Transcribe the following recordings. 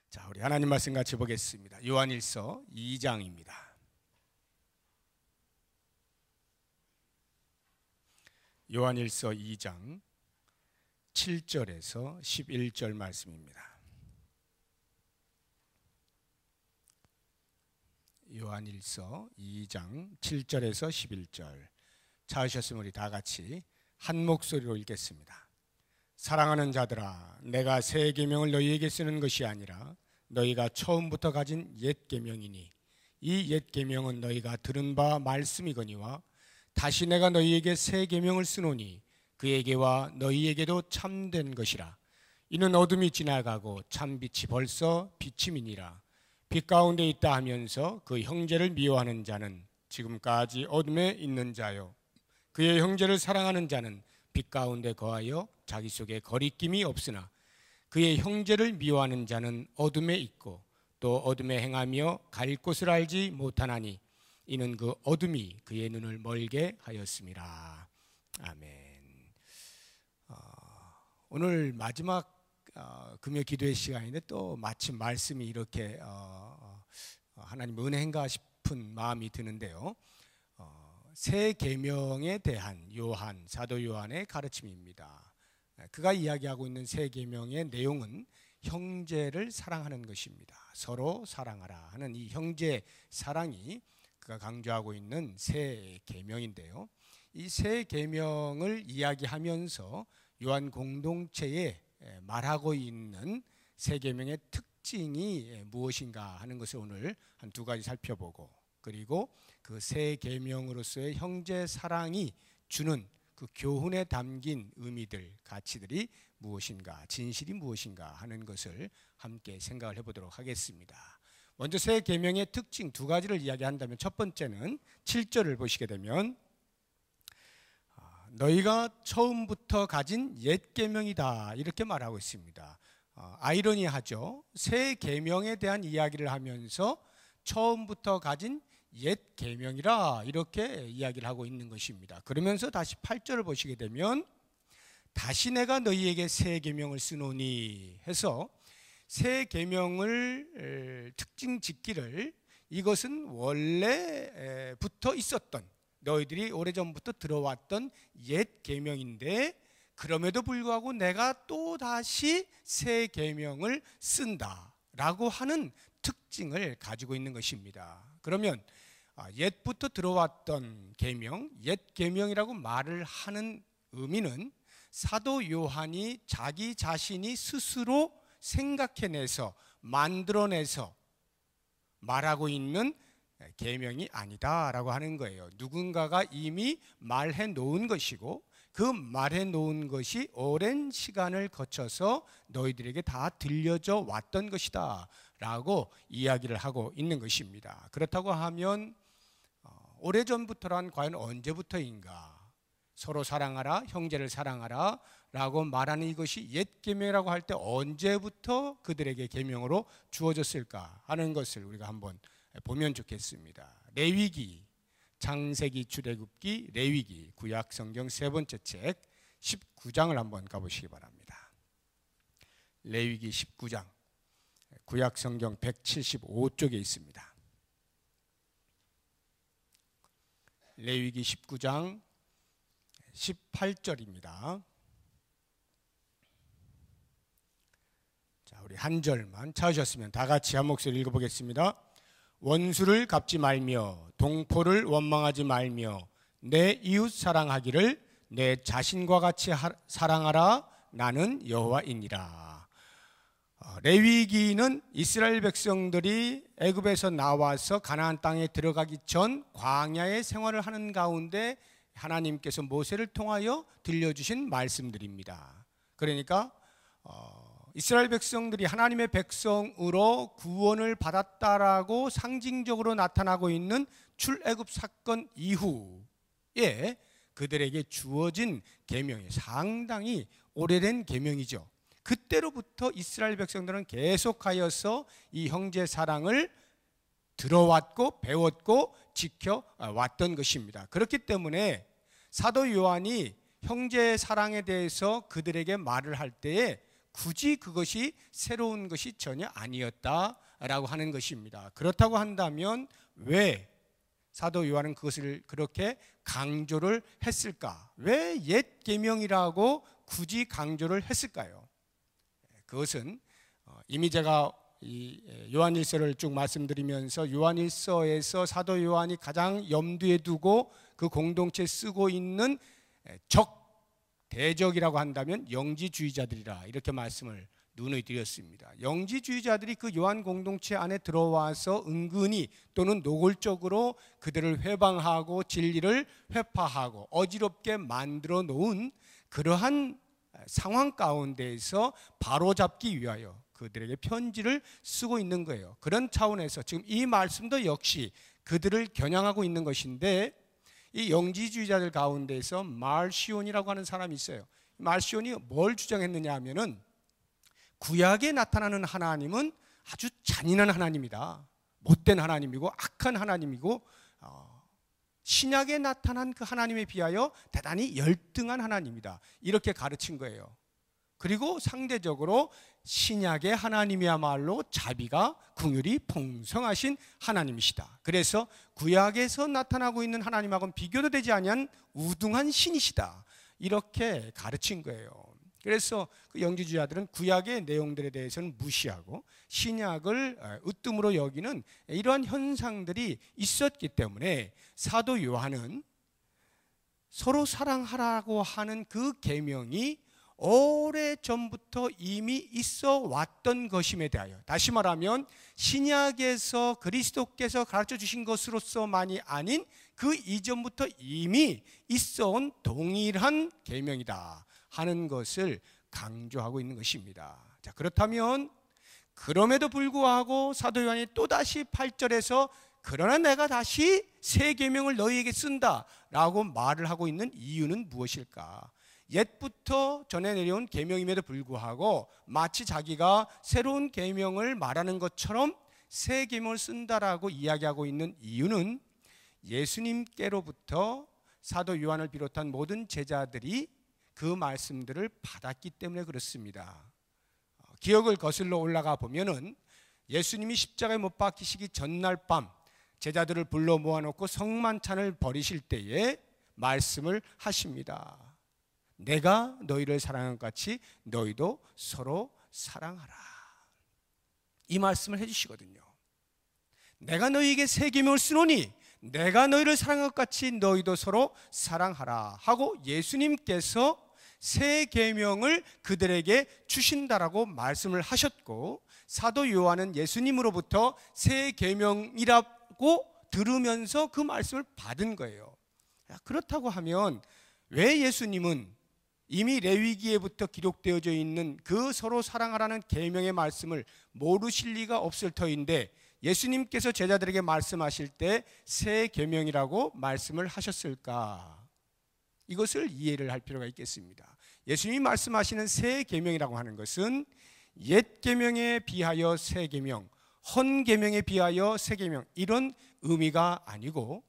자, 우리 하나님 말씀 같이 보겠습니다. 요한일서 2장입니다. 요한일서 2장 7절에서 11절 말씀입니다. 요한일서 2장 7절에서 11절 찾으셨으면 우리 다 같이 한 목소리로 읽겠습니다. 사랑하는 자들아, 내가 새 계명을 너희에게 쓰는 것이 아니라 너희가 처음부터 가진 옛 계명이니 이 옛 계명은 너희가 들은 바 말씀이거니와 다시 내가 너희에게 새 계명을 쓰노니 그에게와 너희에게도 참된 것이라. 이는 어둠이 지나가고 참 빛이 벌써 비침이니라. 빛 가운데 있다 하면서 그 형제를 미워하는 자는 지금까지 어둠에 있는 자요, 그의 형제를 사랑하는 자는 빛 가운데 거하여 자기 속에 거리낌이 없으나 그의 형제를 미워하는 자는 어둠에 있고 또 어둠에 행하며 갈 곳을 알지 못하나니 이는 그 어둠이 그의 눈을 멀게 하였음이라. 아멘. 오늘 마지막 금요 기도의 시간인데 또 마침 말씀이 이렇게 하나님 은혜인가 싶은 마음이 드는데요. 새 계명에 대한 사도 요한의 가르침입니다. 그가 이야기하고 있는 새 계명의 내용은 형제를 사랑하는 것입니다. 서로 사랑하라 하는 이 형제 사랑이 그가 강조하고 있는 새 계명인데요. 이 새 계명을 이야기하면서 요한 공동체에 말하고 있는 새 계명의 특징이 무엇인가 하는 것을 오늘 한 두 가지 살펴보고, 그리고 그 새 계명으로서의 형제 사랑이 주는 그 교훈에 담긴 의미들, 가치들이 무엇인가, 진실이 무엇인가 하는 것을 함께 생각을 해보도록 하겠습니다. 먼저 새 계명의 특징 두 가지를 이야기한다면, 첫 번째는 7절을 보시게 되면 너희가 처음부터 가진 옛 계명이다 이렇게 말하고 있습니다. 아이러니하죠. 새 계명에 대한 이야기를 하면서 처음부터 가진 옛 계명이라 이렇게 이야기를 하고 있는 것입니다. 그러면서 다시 8절을 보시게 되면 다시 내가 너희에게 새 계명을 쓰노니 해서 새 계명을 특징 짓기를, 이것은 원래부터 있었던, 너희들이 오래전부터 들어왔던 옛 계명인데 그럼에도 불구하고 내가 또 다시 새 계명을 쓴다라고 하는 특징을 가지고 있는 것입니다. 그러면 옛부터 들어왔던 계명, 옛 계명이라고 말을 하는 의미는 사도 요한이 자기 자신이 스스로 생각해내서 만들어내서 말하고 있는 계명이 아니다라고 하는 거예요. 누군가가 이미 말해 놓은 것이고 그 말해 놓은 것이 오랜 시간을 거쳐서 너희들에게 다 들려져 왔던 것이다 라고 이야기를 하고 있는 것입니다. 그렇다고 하면 오래전부터란 과연 언제부터인가? 서로 사랑하라, 형제를 사랑하라 라고 말하는 이것이 옛 계명이라고 할 때 언제부터 그들에게 계명으로 주어졌을까 하는 것을 우리가 한번 보면 좋겠습니다. 레위기, 창세기, 출애굽기, 레위기, 구약 성경 세 번째 책 19장을 한번 가보시기 바랍니다. 레위기 19장, 구약 성경 175쪽에 있습니다. 레위기 19장 18절입니다. 자, 우리 한 절만 찾으셨으면 다 같이 한 목소리 읽어보겠습니다. 원수를 갚지 말며 동포를 원망하지 말며 내 이웃 사랑하기를 내 자신과 같이 사랑하라. 나는 여호와이니라. 레위기는 이스라엘 백성들이 애굽에서 나와서 가나안 땅에 들어가기 전 광야의 생활을 하는 가운데 하나님께서 모세를 통하여 들려주신 말씀들입니다. 그러니까 이스라엘 백성들이 하나님의 백성으로 구원을 받았다라고 상징적으로 나타나고 있는 출애굽 사건 이후에 그들에게 주어진 계명이 상당히 오래된 계명이죠. 그때로부터 이스라엘 백성들은 계속하여서 이 형제 사랑을 들어왔고 배웠고 지켜왔던 것입니다. 그렇기 때문에 사도 요한이 형제 사랑에 대해서 그들에게 말을 할 때에 굳이 그것이 새로운 것이 전혀 아니었다라고 하는 것입니다. 그렇다고 한다면 왜 사도 요한은 그것을 그렇게 강조를 했을까? 왜 옛 계명이라고 굳이 강조를 했을까요? 그것은 이미 제가 이 요한일서를 쭉 말씀드리면서 요한일서에서 사도 요한이 가장 염두에 두고 그 공동체에 쓰고 있는 대적이라고 한다면 영지주의자들이라 이렇게 말씀을 누누이 드렸습니다. 영지주의자들이 그 요한 공동체 안에 들어와서 은근히 또는 노골적으로 그들을 회방하고 진리를 회파하고 어지럽게 만들어 놓은 그러한 상황 가운데에서 바로잡기 위하여 그들에게 편지를 쓰고 있는 거예요. 그런 차원에서 지금 이 말씀도 역시 그들을 겨냥하고 있는 것인데, 이 영지주의자들 가운데서 말시온이라고 하는 사람이 있어요. 말시온이 뭘 주장했느냐 하면은 구약에 나타나는 하나님은 아주 잔인한 하나님이다, 못된 하나님이고 악한 하나님이고, 신약에 나타난 그 하나님에 비하여 대단히 열등한 하나님이다, 이렇게 가르친 거예요. 그리고 상대적으로 신약의 하나님이야말로 자비가 긍휼이 풍성하신 하나님이시다. 그래서 구약에서 나타나고 있는 하나님하고는 비교도 되지 아니한 우등한 신이시다, 이렇게 가르친 거예요. 그래서 그 영지주의자들은 구약의 내용들에 대해서는 무시하고 신약을 으뜸으로 여기는 이러한 현상들이 있었기 때문에 사도 요한은 서로 사랑하라고 하는 그 계명이 오래전부터 이미 있어 왔던 것임에 대하여, 다시 말하면 신약에서 그리스도께서 가르쳐 주신 것으로서만이 아닌 그 이전부터 이미 있어 온 동일한 계명이다 하는 것을 강조하고 있는 것입니다. 자, 그렇다면 그럼에도 불구하고 사도 요한이 또다시 8절에서 그러나 내가 다시 새 계명을 너희에게 쓴다라고 말을 하고 있는 이유는 무엇일까? 옛부터 전해 내려온 계명임에도 불구하고 마치 자기가 새로운 계명을 말하는 것처럼 새 계명을 쓴다라고 이야기하고 있는 이유는 예수님께로부터 사도 요한을 비롯한 모든 제자들이 그 말씀들을 받았기 때문에 그렇습니다. 기억을 거슬러 올라가 보면은 예수님이 십자가에 못 박히시기 전날 밤 제자들을 불러 모아놓고 성만찬을 벌이실 때에 말씀을 하십니다. 내가 너희를 사랑한 것 같이 너희도 서로 사랑하라, 이 말씀을 해주시거든요. 내가 너희에게 새 계명을 쓰노니 내가 너희를 사랑한 것 같이 너희도 서로 사랑하라 하고 예수님께서 새 계명을 그들에게 주신다라고 말씀을 하셨고, 사도 요한은 예수님으로부터 새 계명이라고 들으면서 그 말씀을 받은 거예요. 그렇다고 하면 왜 예수님은 이미 레위기에부터 기록되어져 있는 그 서로 사랑하라는 계명의 말씀을 모르실 리가 없을 터인데 예수님께서 제자들에게 말씀하실 때 새 계명이라고 말씀을 하셨을까? 이것을 이해를 할 필요가 있겠습니다. 예수님이 말씀하시는 새 계명이라고 하는 것은 옛 계명에 비하여 새 계명, 헌 계명에 비하여 새 계명, 이런 의미가 아니고,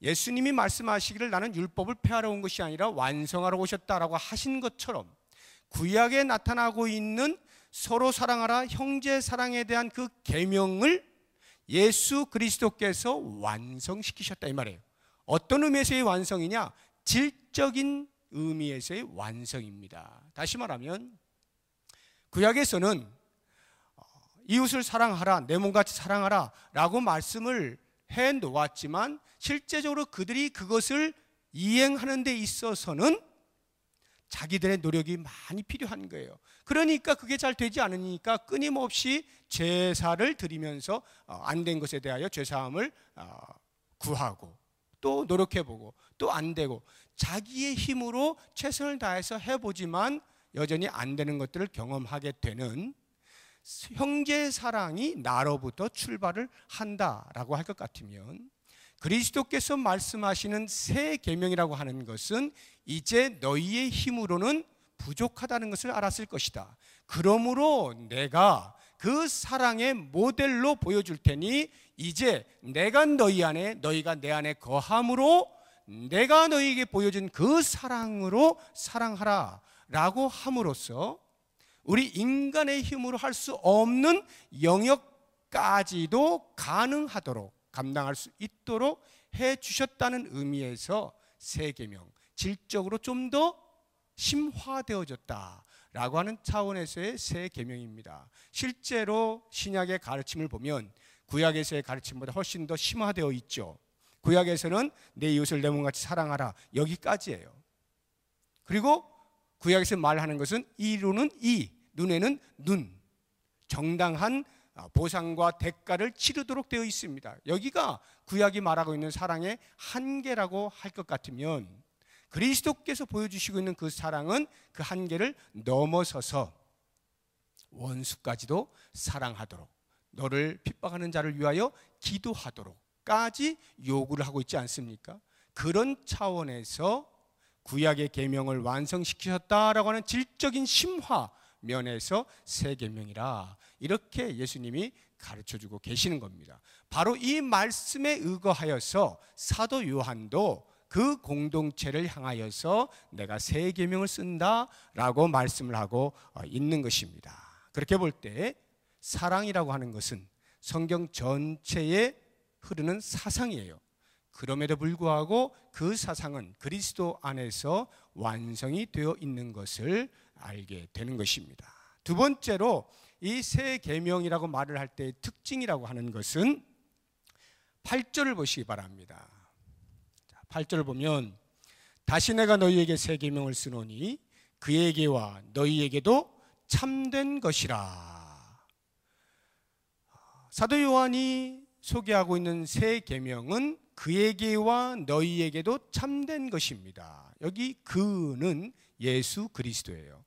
예수님이 말씀하시기를 나는 율법을 폐하러 온 것이 아니라 완성하러 오셨다라고 하신 것처럼 구약에 나타나고 있는 서로 사랑하라, 형제 사랑에 대한 그 계명을 예수 그리스도께서 완성시키셨다, 이 말이에요. 어떤 의미에서의 완성이냐? 질적인 의미에서의 완성입니다. 다시 말하면 구약에서는 이웃을 사랑하라, 내 몸같이 사랑하라 라고 말씀을 해 놓았지만 실제적으로 그들이 그것을 이행하는 데 있어서는 자기들의 노력이 많이 필요한 거예요. 그러니까 그게 잘 되지 않으니까 끊임없이 제사를 드리면서 안 된 것에 대하여 죄사함을 구하고 또 노력해보고 또 안 되고 자기의 힘으로 최선을 다해서 해보지만 여전히 안 되는 것들을 경험하게 되는 형제 사랑이 나로부터 출발을 한다라고 할 것 같으면, 그리스도께서 말씀하시는 새 계명이라고 하는 것은 이제 너희의 힘으로는 부족하다는 것을 알았을 것이다. 그러므로 내가 그 사랑의 모델로 보여줄 테니 이제 내가 너희 안에 너희가 내 안에 거함으로 내가 너희에게 보여준 그 사랑으로 사랑하라 라고 함으로써 우리 인간의 힘으로 할 수 없는 영역까지도 가능하도록 감당할 수 있도록 해 주셨다는 의미에서 새 계명, 질적으로 좀 더 심화되어졌다라고 하는 차원에서의 새 계명입니다. 실제로 신약의 가르침을 보면 구약에서의 가르침보다 훨씬 더 심화되어 있죠. 구약에서는 내 이웃을 내 몸같이 사랑하라, 여기까지예요. 그리고 구약에서 말하는 것은 이로는 이, 눈에는 눈, 정당한 보상과 대가를 치르도록 되어 있습니다. 여기가 구약이 말하고 있는 사랑의 한계라고 할 것 같으면 그리스도께서 보여주시고 있는 그 사랑은 그 한계를 넘어서서 원수까지도 사랑하도록, 너를 핍박하는 자를 위하여 기도하도록까지 요구를 하고 있지 않습니까? 그런 차원에서 구약의 계명을 완성시키셨다라고 하는 질적인 심화 면에서 새 계명이라 이렇게 예수님이 가르쳐주고 계시는 겁니다. 바로 이 말씀에 의거하여서 사도 요한도 그 공동체를 향하여서 내가 새 계명을 쓴다라고 말씀을 하고 있는 것입니다. 그렇게 볼 때 사랑이라고 하는 것은 성경 전체에 흐르는 사상이에요. 그럼에도 불구하고 그 사상은 그리스도 안에서 완성이 되어 있는 것을 알게 되는 것입니다. 두 번째로 이 새 계명이라고 말을 할 때의 특징이라고 하는 것은 8절을 보시기 바랍니다. 8절을 보면 다시 내가 너희에게 새 계명을 쓰노니 그에게와 너희에게도 참된 것이라. 사도 요한이 소개하고 있는 새 계명은 그에게와 너희에게도 참된 것입니다. 여기 그는 예수 그리스도예요.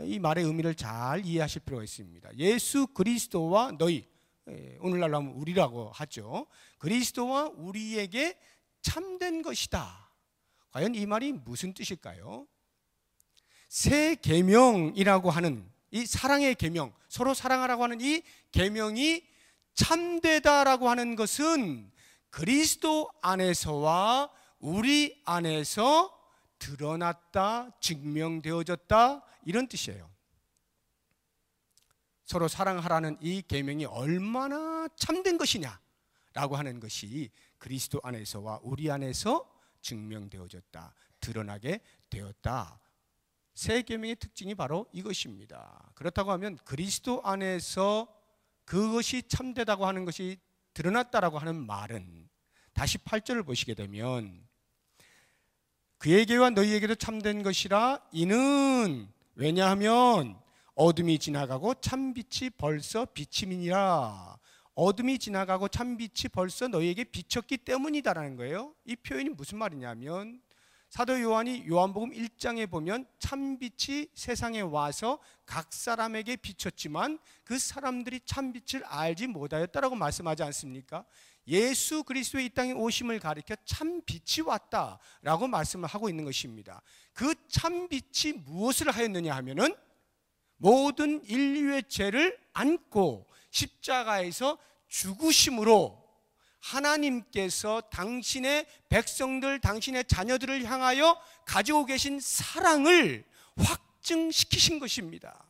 이 말의 의미를 잘 이해하실 필요가 있습니다. 예수 그리스도와 너희, 오늘날로 하면 우리라고 하죠. 그리스도와 우리에게 참된 것이다. 과연 이 말이 무슨 뜻일까요? 새 계명이라고 하는 이 사랑의 계명, 서로 사랑하라고 하는 이 계명이 참되다라고 하는 것은 그리스도 안에서와 우리 안에서 드러났다, 증명되어졌다, 이런 뜻이에요. 서로 사랑하라는 이 계명이 얼마나 참된 것이냐라고 하는 것이 그리스도 안에서와 우리 안에서 증명되어졌다, 드러나게 되었다. 새 계명의 특징이 바로 이것입니다. 그렇다고 하면 그리스도 안에서 그것이 참되다고 하는 것이 드러났다라고 하는 말은 다시 8절을 보시게 되면 그에게와 너희에게도 참된 것이라. 이는 왜냐하면 어둠이 지나가고 참빛이 벌써 비침이니라. 어둠이 지나가고 참빛이 벌써 너희에게 비쳤기 때문이다라는 거예요. 이 표현이 무슨 말이냐면 사도 요한이 요한복음 1장에 보면 참빛이 세상에 와서 각 사람에게 비쳤지만 그 사람들이 참빛을 알지 못하였다라고 말씀하지 않습니까? 예수 그리스도의 이 땅에 오심을 가리켜 참빛이 왔다라고 말씀을 하고 있는 것입니다. 그 참빛이 무엇을 하였느냐 하면은 모든 인류의 죄를 안고 십자가에서 죽으심으로 하나님께서 당신의 백성들, 당신의 자녀들을 향하여 가지고 계신 사랑을 확증시키신 것입니다.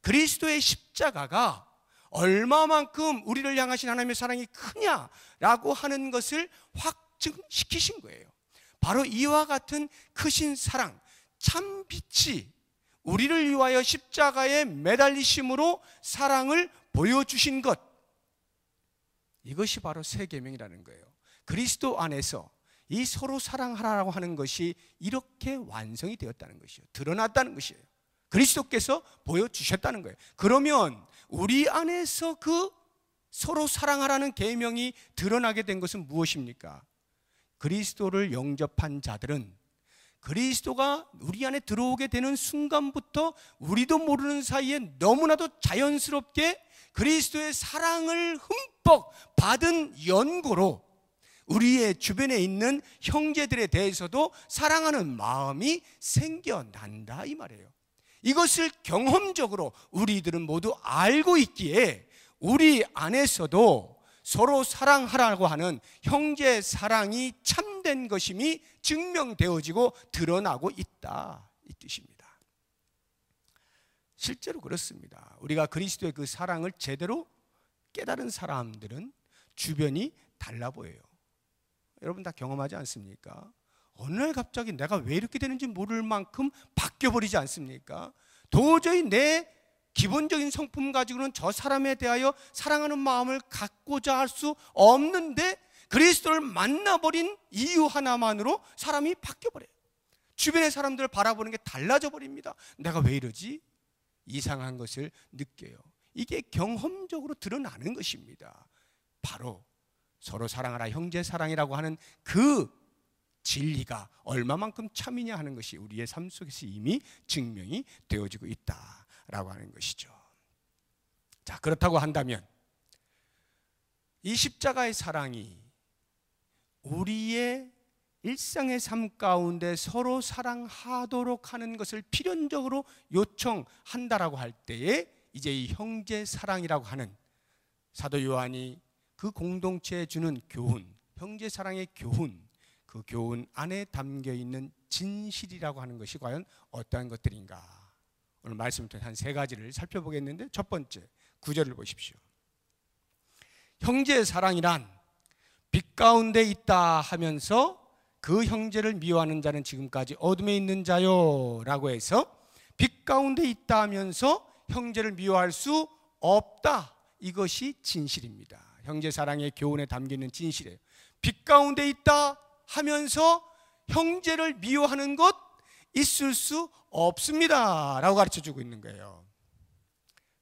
그리스도의 십자가가 얼마만큼 우리를 향하신 하나님의 사랑이 크냐라고 하는 것을 확증시키신 거예요. 바로 이와 같은 크신 사랑, 참빛이 우리를 위하여 십자가에 매달리심으로 사랑을 보여주신 것, 이것이 바로 새 계명이라는 거예요. 그리스도 안에서 이 서로 사랑하라고 하는 것이 이렇게 완성이 되었다는 것이에요. 드러났다는 것이에요. 그리스도께서 보여주셨다는 거예요. 그러면 우리 안에서 그 서로 사랑하라는 계명이 드러나게 된 것은 무엇입니까? 그리스도를 영접한 자들은 그리스도가 우리 안에 들어오게 되는 순간부터 우리도 모르는 사이에 너무나도 자연스럽게 그리스도의 사랑을 흠뻑 받은 연고로 우리의 주변에 있는 형제들에 대해서도 사랑하는 마음이 생겨난다, 이 말이에요. 이것을 경험적으로 우리들은 모두 알고 있기에 우리 안에서도 서로 사랑하라고 하는 형제 사랑이 참된 것임이 증명되어지고 드러나고 있다, 이 뜻입니다. 실제로 그렇습니다. 우리가 그리스도의 그 사랑을 제대로 깨달은 사람들은 주변이 달라 보여요. 여러분 다 경험하지 않습니까? 어느 날 갑자기 내가 왜 이렇게 되는지 모를 만큼 바뀌어버리지 않습니까? 도저히 내 기본적인 성품 가지고는 저 사람에 대하여 사랑하는 마음을 갖고자 할 수 없는데 그리스도를 만나버린 이유 하나만으로 사람이 바뀌어버려요. 주변의 사람들을 바라보는 게 달라져 버립니다. 내가 왜 이러지? 이상한 것을 느껴요. 이게 경험적으로 드러나는 것입니다. 바로 서로 사랑하라 형제 사랑이라고 하는 그 진리가 얼마만큼 참이냐 하는 것이 우리의 삶 속에서 이미 증명이 되어지고 있다라고 하는 것이죠. 자, 그렇다고 한다면 이 십자가의 사랑이 우리의 일상의 삶 가운데 서로 사랑하도록 하는 것을 필연적으로 요청한다라고 할 때에 이제 이 형제 사랑이라고 하는 사도 요한이 그 공동체에 주는 교훈, 형제 사랑의 교훈, 그 교훈 안에 담겨 있는 진실이라고 하는 것이 과연 어떠한 것들인가? 오늘 말씀을 통해 한 세 가지를 살펴보겠는데, 첫 번째 9절을 보십시오. 형제의 사랑이란 빛 가운데 있다 하면서 그 형제를 미워하는 자는 지금까지 어둠에 있는 자요 라고 해서 빛 가운데 있다 하면서 형제를 미워할 수 없다. 이것이 진실입니다. 형제 사랑의 교훈에 담기는 진실이에요. 빛 가운데 있다 하면서 형제를 미워하는 것 있을 수 없습니다 라고 가르쳐주고 있는 거예요.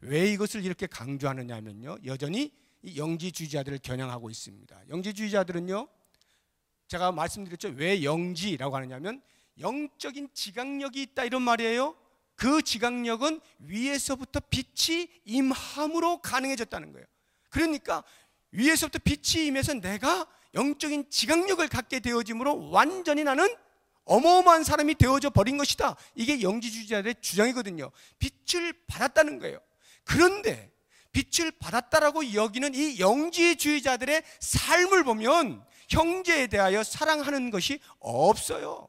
왜 이것을 이렇게 강조하느냐 하면요, 여전히 이 영지주의자들을 겨냥하고 있습니다. 영지주의자들은요, 제가 말씀드렸죠. 왜 영지라고 하느냐면 영적인 지각력이 있다 이런 말이에요. 그 지각력은 위에서부터 빛이 임함으로 가능해졌다는 거예요. 그러니까 위에서부터 빛이 임해서 내가 영적인 지각력을 갖게 되어짐으로 완전히 나는 어마어마한 사람이 되어져 버린 것이다. 이게 영지주의자들의 주장이거든요. 빛을 받았다는 거예요. 그런데 빛을 받았다라고 여기는 이 영지주의자들의 삶을 보면 형제에 대하여 사랑하는 것이 없어요.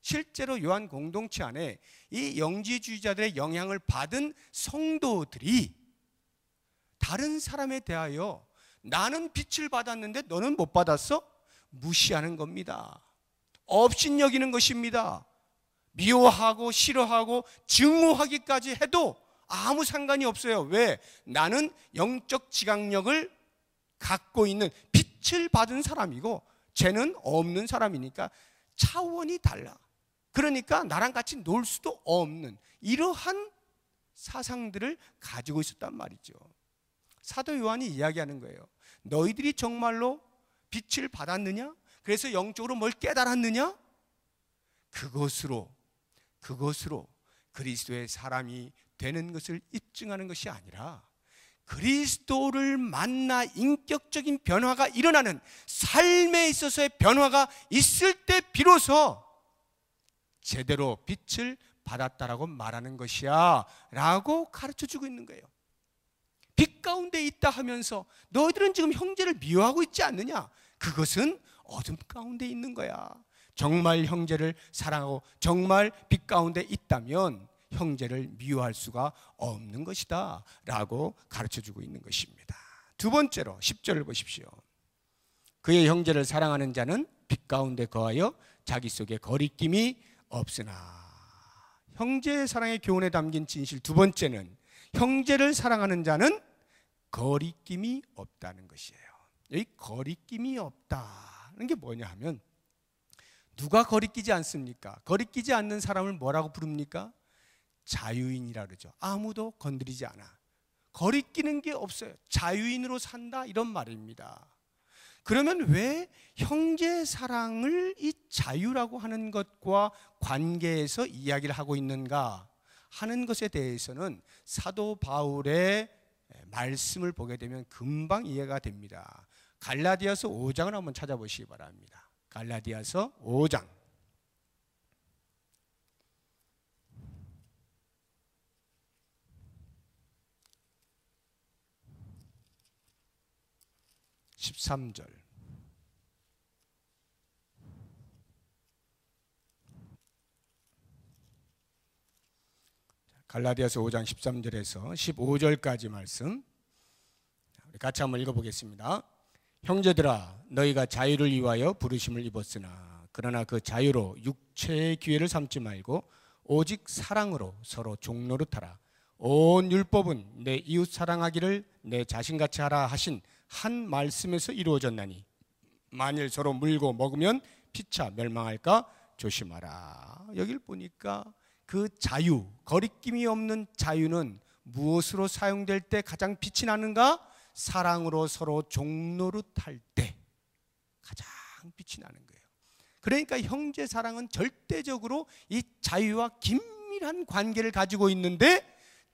실제로 요한 공동체 안에 이 영지주의자들의 영향을 받은 성도들이 다른 사람에 대하여 나는 빛을 받았는데 너는 못 받았어? 무시하는 겁니다. 업신여기는 것입니다. 미워하고 싫어하고 증오하기까지 해도 아무 상관이 없어요. 왜? 나는 영적 지각력을 갖고 있는 빛을 받은 사람이고 쟤는 없는 사람이니까 차원이 달라. 그러니까 나랑 같이 놀 수도 없는 이러한 사상들을 가지고 있었단 말이죠. 사도 요한이 이야기하는 거예요. 너희들이 정말로 빛을 받았느냐? 그래서 영적으로 뭘 깨달았느냐? 그것으로 그리스도의 사람이 되는 것을 입증하는 것이 아니라 그리스도를 만나 인격적인 변화가 일어나는 삶에 있어서의 변화가 있을 때 비로소 제대로 빛을 받았다라고 말하는 것이야 라고 가르쳐주고 있는 거예요. 빛 가운데 있다 하면서 너희들은 지금 형제를 미워하고 있지 않느냐? 그것은 어둠 가운데 있는 거야. 정말 형제를 사랑하고 정말 빛 가운데 있다면 형제를 미워할 수가 없는 것이다 라고 가르쳐주고 있는 것입니다. 두 번째로 10절을 보십시오. 그의 형제를 사랑하는 자는 빛 가운데 거하여 자기 속에 거리낌이 없으나. 형제의 사랑의 교훈에 담긴 진실 두 번째는 형제를 사랑하는 자는 거리낌이 없다는 것이에요. 여기 거리낌이 없다는 게 뭐냐 하면 누가 거리끼지 않습니까? 거리끼지 않는 사람을 뭐라고 부릅니까? 자유인이라 그러죠. 아무도 건드리지 않아. 거리끼는 게 없어요. 자유인으로 산다 이런 말입니다. 그러면 왜 형제 사랑을 이 자유라고 하는 것과 관계해서 이야기를 하고 있는가 하는 것에 대해서는 사도 바울의 말씀을 보게 되면 금방 이해가 됩니다. 갈라디아서 5장을 한번 찾아보시기 바랍니다. 갈라디아서 5장 13절. 갈라디아서 5장 13절에서 15절까지 말씀 우리 같이 한번 읽어보겠습니다. 형제들아 너희가 자유를 위하여 부르심을 입었으나 그러나 그 자유로 육체의 기회를 삼지 말고 오직 사랑으로 서로 종노릇하라. 온 율법은 내 이웃 사랑하기를 내 자신같이 하라 하신 한 말씀에서 이루어졌나니 만일 서로 물고 먹으면 피차 멸망할까 조심하라. 여길 보니까 그 자유, 거리낌이 없는 자유는 무엇으로 사용될 때 가장 빛이 나는가? 사랑으로 서로 종노릇할 때 가장 빛이 나는 거예요. 그러니까 형제 사랑은 절대적으로 이 자유와 긴밀한 관계를 가지고 있는데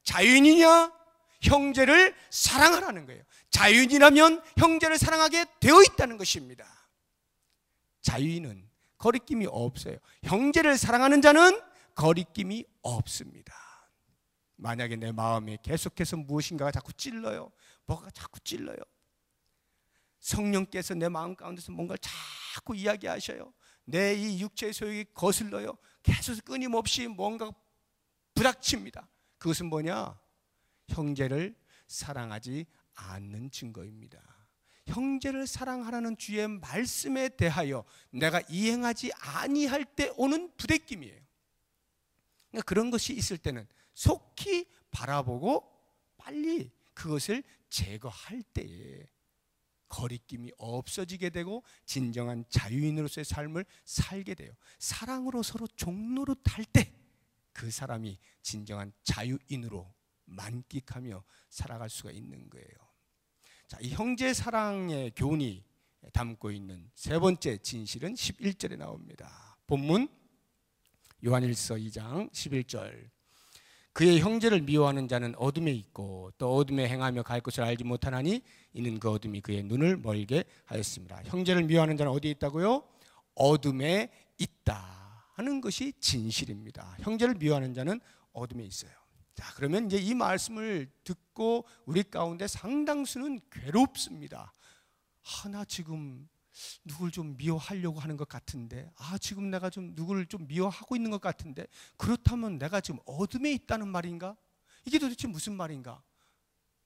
자유인이냐? 형제를 사랑하라는 거예요. 자유인이라면 형제를 사랑하게 되어 있다는 것입니다. 자유인은 거리낌이 없어요. 형제를 사랑하는 자는 거리낌이 없습니다. 만약에 내 마음에 계속해서 무엇인가가 자꾸 찔러요. 뭐가 자꾸 찔러요. 성령께서 내 마음 가운데서 뭔가를 자꾸 이야기하셔요. 내 이 육체의 소욕이 거슬러요. 계속 끊임없이 뭔가 부닥칩니다. 그것은 뭐냐? 형제를 사랑하지 않는 증거입니다. 형제를 사랑하라는 주의 말씀에 대하여 내가 이행하지 아니할 때 오는 부대낌이에요. 그러니까 그런 것이 있을 때는 속히 바라보고 빨리 그것을 제거할 때에 거리낌이 없어지게 되고 진정한 자유인으로서의 삶을 살게 돼요. 사랑으로 서로 종노릇할 때 그 사람이 진정한 자유인으로 만끽하며 살아갈 수가 있는 거예요. 자, 이 형제 사랑의 교훈이 담고 있는 세 번째 진실은 11절에 나옵니다. 본문 요한일서 2장 11절. 그의 형제를 미워하는 자는 어둠에 있고 또 어둠에 행하며 갈 것을 알지 못하나니 이는 그 어둠이 그의 눈을 멀게 하였습니다. 형제를 미워하는 자는 어디에 있다고요? 어둠에 있다 하는 것이 진실입니다. 형제를 미워하는 자는 어둠에 있어요. 자, 그러면 이제 이 말씀을 듣고 우리 가운데 상당수는 괴롭습니다. 나 지금 누굴 좀 미워하려고 하는 것 같은데, 지금 내가 좀 누구를 좀 미워하고 있는 것 같은데, 그렇다면 내가 지금 어둠에 있다는 말인가? 이게 도대체 무슨 말인가?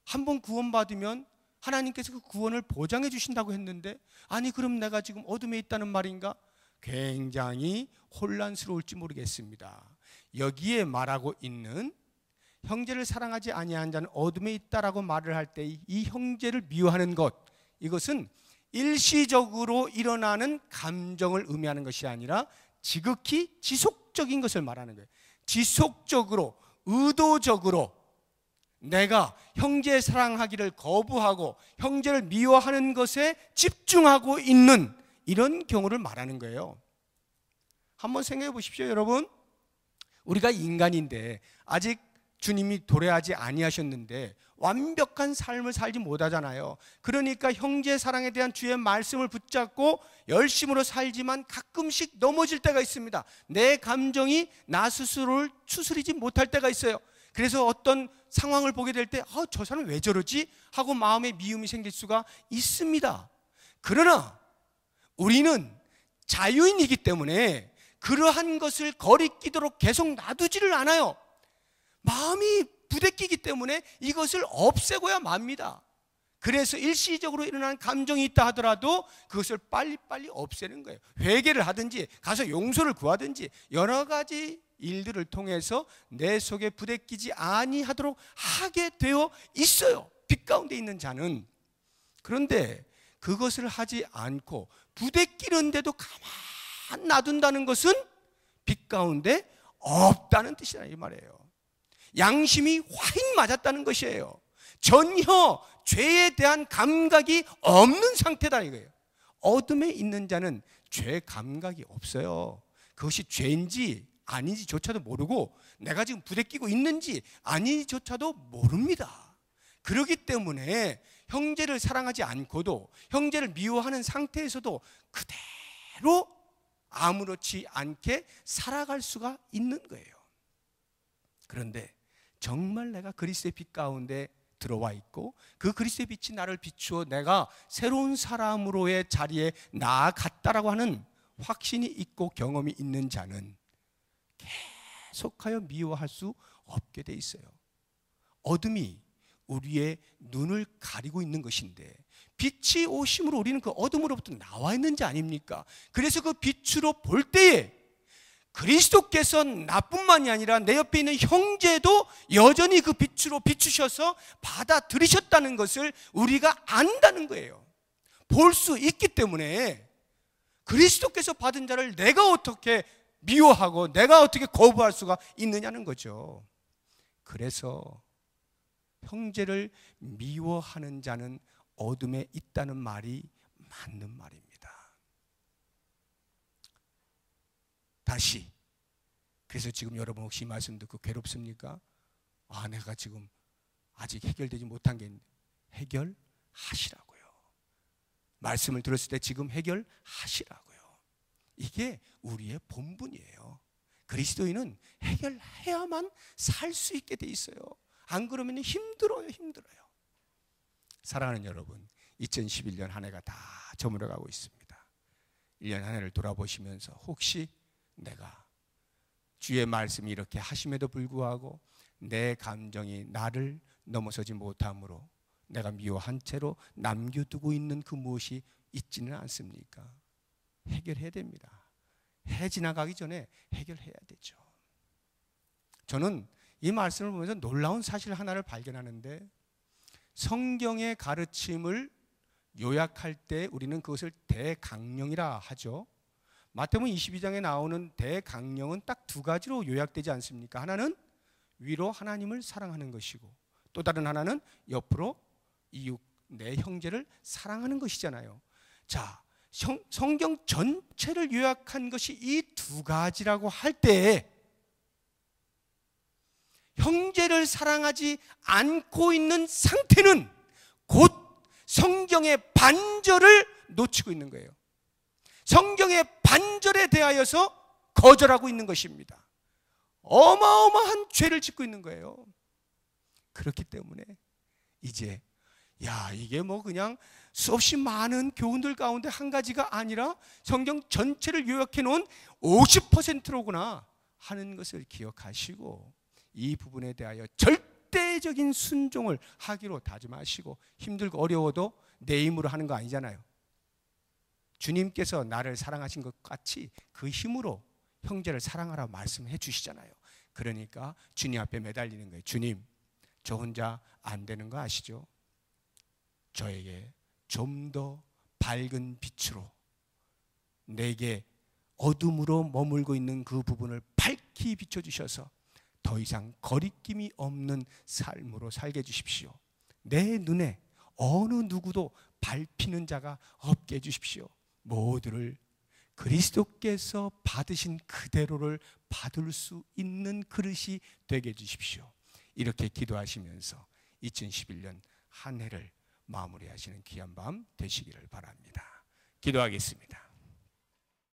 한번 구원받으면 하나님께서 그 구원을 보장해 주신다고 했는데, 아니 그럼 내가 지금 어둠에 있다는 말인가? 굉장히 혼란스러울지 모르겠습니다. 여기에 말하고 있는 형제를 사랑하지 아니하는 자는 어둠에 있다라고 말을 할 때 이 형제를 미워하는 것, 이것은 일시적으로 일어나는 감정을 의미하는 것이 아니라 지극히 지속적인 것을 말하는 거예요. 지속적으로, 의도적으로 내가 형제 사랑하기를 거부하고 형제를 미워하는 것에 집중하고 있는 이런 경우를 말하는 거예요. 한번 생각해 보십시오, 여러분. 우리가 인간인데 아직 주님이 도래하지 아니하셨는데 완벽한 삶을 살지 못하잖아요. 그러니까 형제 사랑에 대한 주의 말씀을 붙잡고 열심으로 살지만 가끔씩 넘어질 때가 있습니다. 내 감정이 나 스스로를 추스리지 못할 때가 있어요. 그래서 어떤 상황을 보게 될 때 저 사람 왜 저러지? 하고 마음에 미움이 생길 수가 있습니다. 그러나 우리는 자유인이기 때문에 그러한 것을 거리끼도록 계속 놔두지를 않아요. 마음이 부대끼기 때문에 이것을 없애고야 맙니다. 그래서 일시적으로 일어나는 감정이 있다 하더라도 그것을 빨리빨리 없애는 거예요. 회개를 하든지 가서 용서를 구하든지 여러 가지 일들을 통해서 내 속에 부대끼지 아니하도록 하게 되어 있어요. 빛 가운데 있는 자는. 그런데 그것을 하지 않고 부대끼는데도 가만 놔둔다는 것은 빛 가운데 없다는 뜻이다 이 말이에요. 양심이 화인 맞았다는 것이에요. 전혀 죄에 대한 감각이 없는 상태다 이거예요. 어둠에 있는 자는 죄 감각이 없어요. 그것이 죄인지 아닌지조차도 모르고 내가 지금 부대끼고 있는지 아닌지조차도 모릅니다. 그렇기 때문에 형제를 사랑하지 않고도 형제를 미워하는 상태에서도 그대로 아무렇지 않게 살아갈 수가 있는 거예요. 그런데 정말 내가 그리스도의 빛 가운데 들어와 있고 그 그리스도의 빛이 나를 비추어 내가 새로운 사람으로의 자리에 나아갔다라고 하는 확신이 있고 경험이 있는 자는 계속하여 미워할 수 없게 돼 있어요. 어둠이 우리의 눈을 가리고 있는 것인데 빛이 오심으로 우리는 그 어둠으로부터 나와 있는지 아닙니까? 그래서 그 빛으로 볼 때에 그리스도께서 나뿐만이 아니라 내 옆에 있는 형제도 여전히 그 빛으로 비추셔서 받아들이셨다는 것을 우리가 안다는 거예요. 볼 수 있기 때문에 그리스도께서 받은 자를 내가 어떻게 미워하고 내가 어떻게 거부할 수가 있느냐는 거죠. 그래서 형제를 미워하는 자는 어둠에 있다는 말이 맞는 말입니다. 다시, 그래서 지금 여러분 혹시 이 말씀 듣고 괴롭습니까? 내가 지금 아직 해결되지 못한 게 있는데 해결하시라고요. 말씀을 들었을 때 지금 해결하시라고요. 이게 우리의 본분이에요. 그리스도인은 해결해야만 살 수 있게 돼 있어요. 안 그러면 힘들어요. 사랑하는 여러분, 2011년 한 해가 다 저물어가고 있습니다. 1년 한 해를 돌아보시면서 혹시 내가 주의 말씀이 이렇게 하심에도 불구하고 내 감정이 나를 넘어서지 못함으로 내가 미워한 채로 남겨두고 있는 그 무엇이 있지는 않습니까? 해결해야 됩니다. 해 지나가기 전에 해결해야 되죠. 저는 이 말씀을 보면서 놀라운 사실 하나를 발견하는데, 성경의 가르침을 요약할 때 우리는 그것을 대강령이라 하죠. 마태복음 22장에 나오는 대강령은 딱 두 가지로 요약되지 않습니까? 하나는 위로 하나님을 사랑하는 것이고, 또 다른 하나는 옆으로 이웃 내 형제를 사랑하는 것이잖아요. 자, 성경 전체를 요약한 것이 이 두 가지라고 할 때 형제를 사랑하지 않고 있는 상태는 곧 성경의 반절을 놓치고 있는 거예요. 성경의 반절에 대하여서 거절하고 있는 것입니다. 어마어마한 죄를 짓고 있는 거예요. 그렇기 때문에 이제 이게 뭐 그냥 수없이 많은 교훈들 가운데 한 가지가 아니라 성경 전체를 요약해 놓은 50%로구나 하는 것을 기억하시고, 이 부분에 대하여 절대적인 순종을 하기로 다짐하시고, 힘들고 어려워도 내 힘으로 하는 거 아니잖아요. 주님께서 나를 사랑하신 것 같이 그 힘으로 형제를 사랑하라고 말씀해 주시잖아요. 그러니까 주님 앞에 매달리는 거예요. 주님, 저 혼자 안 되는 거 아시죠? 저에게 좀 더 밝은 빛으로, 내게 어둠으로 머물고 있는 그 부분을 밝히 비춰주셔서 더 이상 거리낌이 없는 삶으로 살게 해주십시오. 내 눈에 어느 누구도 밟히는 자가 없게 해주십시오. 모두를 그리스도께서 받으신 그대로를 받을 수 있는 그릇이 되게 해주십시오. 이렇게 기도하시면서 2011년 한 해를 마무리하시는 귀한 밤 되시기를 바랍니다. 기도하겠습니다.